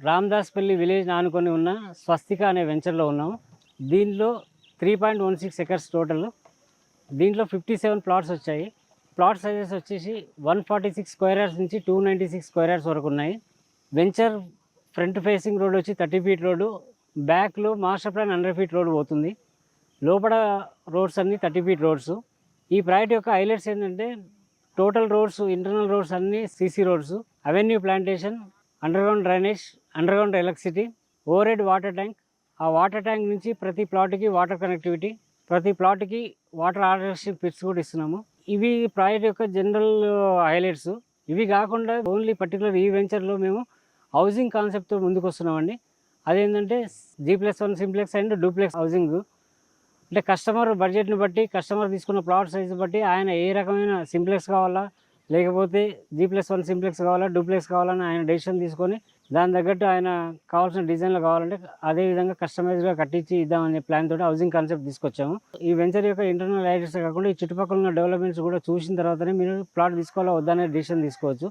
రామదాస్పల్లి village ఆనుకొని ఉన్న స్వస్తిక అనే వెంచర్లో ఉన్నాము. దీనిలో 3.16 ఎకర్స్ టోటల్. దీంట్లో 57 ప్లాట్స్ వచ్చాయి. ప్లాట్ సైజెస్ వచ్చేసి 146 స్క్వేర్ యార్డ్స్ నుంచి 296 స్క్వేర్ యార్డ్స్ వరకు ఉన్నాయి. వెంచర్ ఫ్రంట్ ఫేసింగ్ రోడ్ వచ్చి 30 ఫీట్ రోడ్డు, బ్యాక్లో మాస్టర్ ప్లాన్ 100 ఫీట్ రోడ్ పోతుంది. లోపల రోడ్స్ అన్నీ 30 ఫీట్ రోడ్స్. ఈ ప్రాజెక్ట్ యొక్క హైలైట్స్ ఏంటంటే టోటల్ రోడ్స్, ఇంటర్నల్ రోడ్స్ అన్నీ CC roads, avenue plantation, underground drainage, underground electricity, overhead water tank. ఆ వాటర్ ట్యాంక్ నుంచి ప్రతి ప్లాట్కి వాటర్ కనెక్టివిటీ, ప్రతి ప్లాట్కి వాటర్ హార్వెస్టింగ్ పిట్స్ కూడా ఇస్తున్నాము. ఇవి ప్రాజెక్ట్ యొక్క జనరల్ హైలైట్స్. ఇవి కాకుండా ఓన్లీ పర్టికులర్ ఈ వెంచర్లో మేము హౌసింగ్ కాన్సెప్ట్తో ముందుకు వస్తున్నామండి. అదేంటంటే G+1 simplex and duplex housing. అంటే కస్టమర్ బడ్జెట్ని బట్టి, కస్టమర్ తీసుకున్న ప్లాట్ సైజు బట్టి ఆయన ఏ రకమైన సింప్లెక్స్ కావాలా, లేకపోతే G+1 సింప్లెక్స్ కావాలా, డూప్లెక్స్ కావాలని ఆయన డెసిషన్ తీసుకొని దాని తగ్గట్టు ఆయన కావాల్సిన డిజైన్లు కావాలంటే అదే విధంగా కస్టమైజ్గా కట్టించి ఇద్దామనే ప్లాన్ తోటి హౌసింగ్ కాన్సెప్ట్ తీసుకొచ్చాము. ఈ వెంచర్ యొక్క ఇంటర్నల్ హైలైట్స్ కాకుండా ఈ చుట్టుపక్కల ఉన్న డెవలప్మెంట్స్ కూడా చూసిన తర్వాతనే మీరు ప్లాట్ తీసుకోవాలా వద్దనే డిసిషన్ తీసుకోవచ్చు.